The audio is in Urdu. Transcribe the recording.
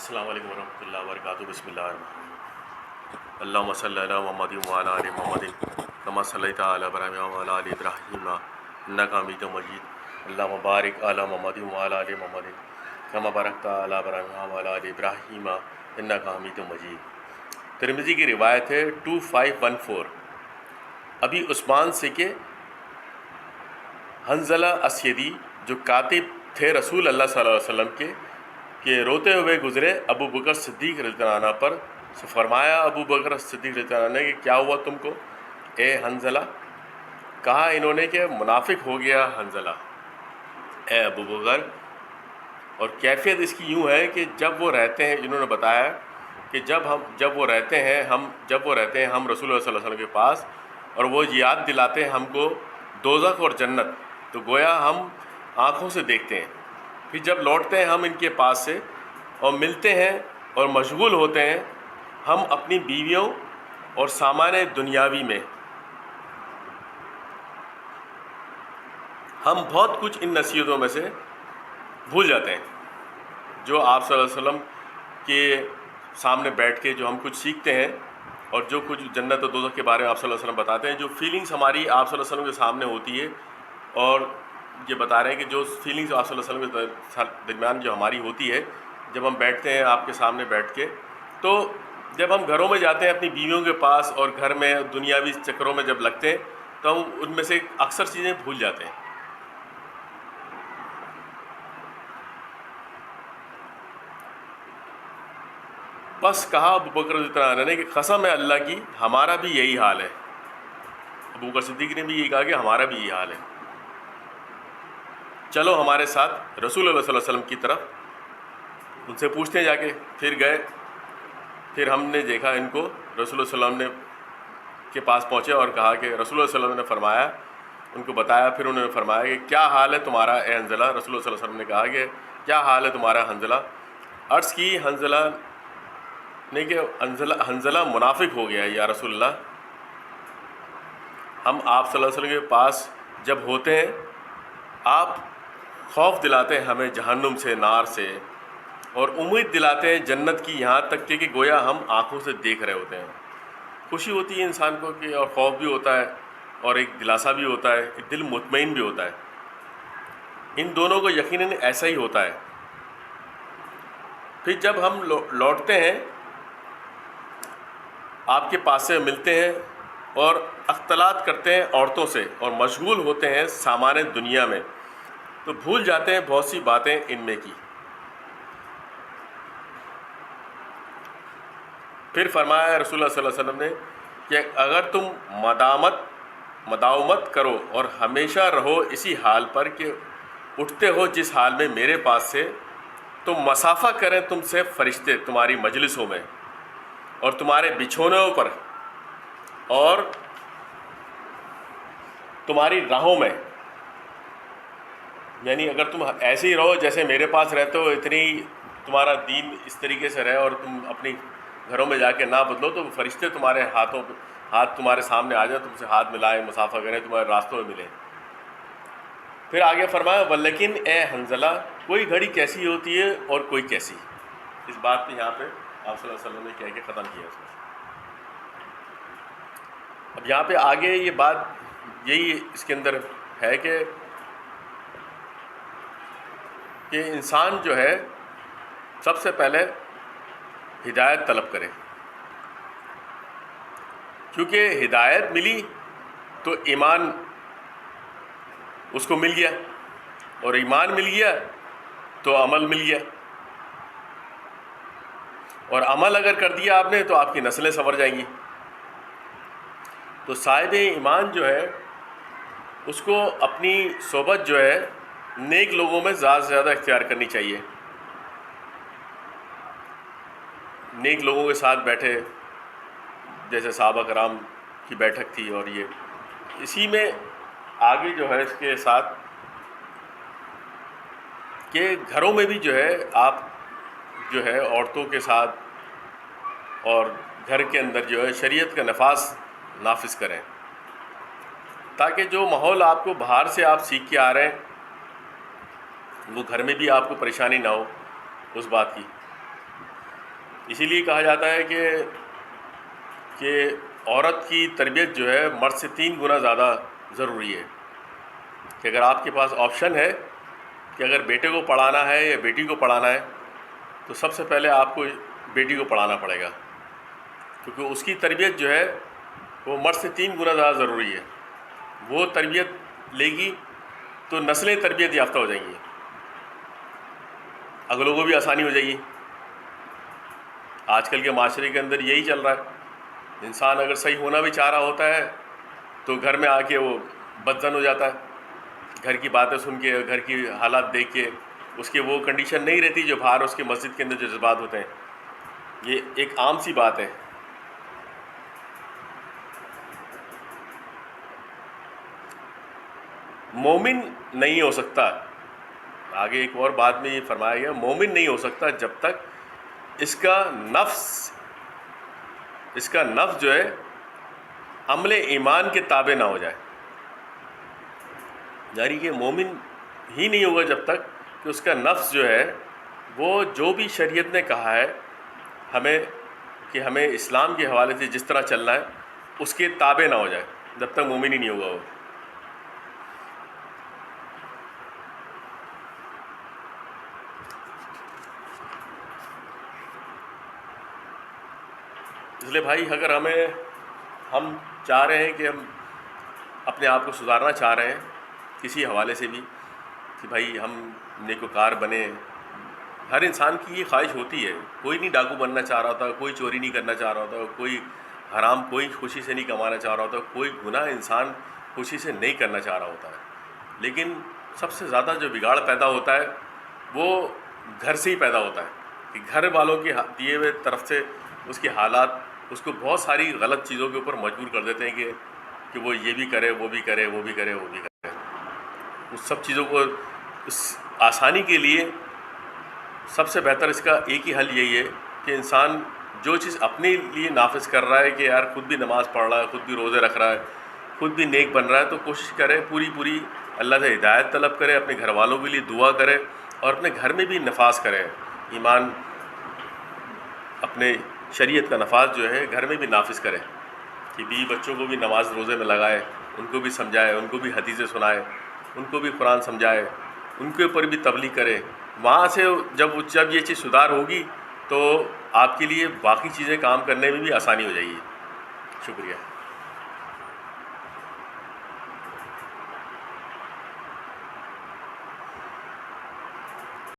السلام علیکم ورحمۃ اللہ وبرکاتہ. بسم اللہ الرحمن الرحیم. اللہم صلی علی محمد وعلی آل محمد کما صلیت علی ابراہیم وعلی آل ابراہیم انک حمید مجید. اللہم بارک علی محمد وعلی آل محمد کما بارکت علی ابراہیم وعلی آل ابراہیم انک حمید مجید. ترمذی کی روایت ہے 2514. ابھی عثمان سے کہ حنظلہ اسیدی جو کاتب تھے رسول اللہ صلی اللہ علیہ وسلم کے کہ روتے ہوئے گزرے ابو بکر صدیق رضی اللہ عنہ پر. فرمایا ابو بکر صدیق رضی اللہ عنہ نے کہ کیا ہوا تم کو اے حنظلہ؟ کہا انہوں نے کہ منافق ہو گیا حنظلہ اے ابو بکر. اور کیفیت اس کی یوں ہے کہ جب وہ رہتے ہیں، انہوں نے بتایا کہ جب وہ رہتے ہیں ہم رسول اللہ صلی اللہ علیہ وسلم کے پاس اور وہ یاد دلاتے ہیں ہم کو دوزخ اور جنت، تو گویا ہم آنکھوں سے دیکھتے ہیں. پھر جب لوٹتے ہیں ہم ان کے پاس سے اور ملتے ہیں اور مشغول ہوتے ہیں ہم اپنی بیویوں اور سامان دنیاوی میں. ہم بہت کچھ ان نصیحتوں میں سے بھول جاتے ہیں جو آپ صلی اللہ علیہ وسلم کے سامنے بیٹھ کے جو ہم کچھ سیکھتے ہیں اور جو کچھ جنت و دوزخ کے بارے میں آپ صلی اللہ علیہ وسلم بتاتے ہیں، جو فیلنگس ہماری آپ صلی اللہ علیہ وسلم کے سامنے ہوتی ہے. اور یہ بتا رہے ہیں کہ جو فیلنگس آپ صلی اللہ علیہ وسلم کے درمیان جو ہماری ہوتی ہے جب ہم بیٹھتے ہیں آپ کے سامنے بیٹھ کے، تو جب ہم گھروں میں جاتے ہیں اپنی بیویوں کے پاس اور گھر میں دنیاوی چکروں میں جب لگتے ہیں تو ہم ان میں سے اکثر چیزیں بھول جاتے ہیں. بس کہا ابو بکر رضی اللہ عنہ نے کہ قسم ہے اللہ کی ہمارا بھی یہی حال ہے. ابو بکر صدیق نے بھی یہی کہا کہ ہمارا بھی یہی حال ہے، چلو ہمارے ساتھ رسول اللہ صلی اللہ علیہ وسلم کی طرف ان سے پوچھتے ہیں جا کے. پھر گئے، پھر ہم نے دیکھا ان کو رسول اللہ صلی اللہ علیہ وسلم کے پاس پہنچے اور کہا کہ رسول اللہ صلی اللہ علیہ وسلم نے فرمایا، ان کو بتایا. پھر انہوں نے فرمایا کہ کیا حال ہے تمہارا اے حنظلہ؟ رسول اللہ صلی اللہ علیہ وسلم نے کہا کہ کیا حال ہے تمہارا حنظلہ؟ عرض کی حنظلہ نے کہ حنظلہ منافق ہو گیا ہے یا رسول اللہ. ہم آپ صلی اللہ علیہ وسلم کے پاس جب ہوتے ہیں آپ خوف دلاتے ہیں ہمیں جہنم سے، نار سے، اور امید دلاتے ہیں جنت کی، یہاں تک کہ گویا ہم آنکھوں سے دیکھ رہے ہوتے ہیں. خوشی ہوتی ہے انسان کو کہ، اور خوف بھی ہوتا ہے اور ایک دلاسا بھی ہوتا ہے، ایک دل مطمئن بھی ہوتا ہے. ان دونوں کو یقیناً ایسا ہی ہوتا ہے. پھر جب ہم لوٹتے ہیں آپ کے پاس سے ملتے ہیں اور اختلاط کرتے ہیں عورتوں سے اور مشغول ہوتے ہیں سامان دنیا میں، تو بھول جاتے ہیں بہت سی باتیں ان میں کی. پھر فرمایا رسول اللہ صلی اللہ علیہ وسلم نے کہ اگر تم مداومت کرو اور ہمیشہ رہو اسی حال پر کہ اٹھتے ہو جس حال میں میرے پاس سے، تو مسافہ کریں تم سے فرشتے تمہاری مجلسوں میں اور تمہارے بچھونوں پر اور تمہاری راہوں میں. یعنی اگر تم ایسے ہی رہو جیسے میرے پاس رہتے ہو، اتنی تمہارا دین اس طریقے سے رہے اور تم اپنی گھروں میں جا کے نہ بدلو، تو فرشتے تمہارے ہاتھ تمہارے سامنے آ جائیں، تم سے ہاتھ ملائیں، مسافہ کریں، تمہارے راستوں میں ملیں. پھر آگے فرمایا ولیکن اے حنظلہ کوئی گھڑی کیسی ہوتی ہے اور کوئی کیسی. اس بات پہ یہاں پہ آپ صلی اللہ علیہ وسلم نے کہہ کے ختم کیا اس کو. اب یہاں پہ آگے یہ بات یہی اس کے اندر ہے کہ انسان جو ہے سب سے پہلے ہدایت طلب کرے، کیونکہ ہدایت ملی تو ایمان اس کو مل گیا، اور ایمان مل گیا تو عمل مل گیا، اور عمل اگر کر دیا آپ نے تو آپ کی نسلیں سنور جائیں گی. تو صاحب ایمان جو ہے اس کو اپنی صحبت جو ہے نیک لوگوں میں زیادہ سے زیادہ اختیار کرنی چاہیے. نیک لوگوں کے ساتھ بیٹھے، جیسے صحابہ کرام کی بیٹھک تھی، اور یہ اسی میں آگے جو ہے اس کے ساتھ کہ گھروں میں بھی جو ہے آپ جو ہے عورتوں کے ساتھ اور گھر کے اندر جو ہے شریعت کا نافذ کریں، تاکہ جو ماحول آپ کو باہر سے آپ سیکھ کے آ رہے ہیں وہ گھر میں بھی آپ کو پریشانی نہ ہو اس بات کی. اسی لیے کہا جاتا ہے کہ عورت کی تربیت جو ہے مرد سے 3 گنا زیادہ ضروری ہے، کہ اگر آپ کے پاس آپشن ہے کہ اگر بیٹے کو پڑھانا ہے یا بیٹی کو پڑھانا ہے تو سب سے پہلے آپ کو بیٹی کو پڑھانا پڑے گا، کیونکہ اس کی تربیت جو ہے وہ مرد سے 3 گنا زیادہ ضروری ہے۔ وہ تربیت لے گی تو نسلیں تربیت یافتہ ہو جائیں گی، اگلوں کو بھی آسانی ہو جائے گی۔ آج کل کے معاشرے کے اندر یہی چل رہا ہے، انسان اگر صحیح ہونا بھی چاہ رہا ہوتا ہے تو گھر میں آ کے وہ بدزن ہو جاتا ہے، گھر کی باتیں سن کے، گھر کی حالات دیکھ کے اس کے وہ کنڈیشن نہیں رہتی جو باہر اس کے مسجد کے اندر جو جذبات ہوتے ہیں۔ یہ ایک عام سی بات ہے۔ مومن نہیں ہو سکتا، آگے ایک اور بات میں یہ فرمایا گیا، مومن نہیں ہو سکتا جب تک اس کا نفس جو ہے عمل ایمان کے تابع نہ ہو جائے، یعنی کہ مومن ہی نہیں ہوگا جب تک کہ اس کا نفس جو ہے وہ جو بھی شریعت نے کہا ہے ہمیں اسلام کے حوالے سے جس طرح چلنا ہے اس کے تابع نہ ہو جائے، جب تک مومن ہی نہیں ہوگا وہ۔ اس لیے بھائی اگر ہم چاہ رہے ہیں کہ ہم اپنے آپ کو سدھارنا چاہ رہے ہیں کسی حوالے سے بھی کہ بھائی ہم نیکوکار بنیں، ہر انسان کی یہ خواہش ہوتی ہے، کوئی نہیں ڈاکو بننا چاہ رہا ہوتا، کوئی چوری نہیں کرنا چاہ رہا ہوتا، کوئی حرام کوئی خوشی سے نہیں کمانا چاہ رہا ہوتا، کوئی گناہ انسان خوشی سے نہیں کرنا چاہ رہا ہوتا ہے، لیکن سب سے زیادہ جو بگاڑ پیدا ہوتا ہے وہ گھر سے ہی پیدا ہوتا ہے، کہ گھر والوں کے دیے ہوئے طرف سے اس کے حالات اس کو بہت ساری غلط چیزوں کے اوپر مجبور کر دیتے ہیں کہ وہ یہ بھی کرے، وہ بھی کرے، وہ بھی کرے، وہ بھی کرے۔ اس سب چیزوں کو اس آسانی کے لیے سب سے بہتر اس کا ایک ہی حل یہی ہے کہ انسان جو چیز اپنے لیے نافذ کر رہا ہے، کہ یار خود بھی نماز پڑھ رہا ہے، خود بھی روزے رکھ رہا ہے، خود بھی نیک بن رہا ہے، تو کوشش کرے پوری اللہ سے ہدایت طلب کرے، اپنے گھر والوں کے لیے دعا کرے اور اپنے گھر میں بھی نفاذ کرے، ایمان اپنے شریعت کا نفاذ جو ہے گھر میں بھی نافذ کرے، کہ بیوی بچوں کو بھی نماز روزے میں لگائے، ان کو بھی سمجھائے، ان کو بھی حدیثیں سنائے، ان کو بھی قرآن سمجھائے، ان کے اوپر بھی تبلیغ کرے۔ وہاں سے جب یہ چیز سدھار ہوگی تو آپ کے لیے باقی چیزیں کام کرنے میں بھی آسانی ہو جائے گی۔ شکریہ۔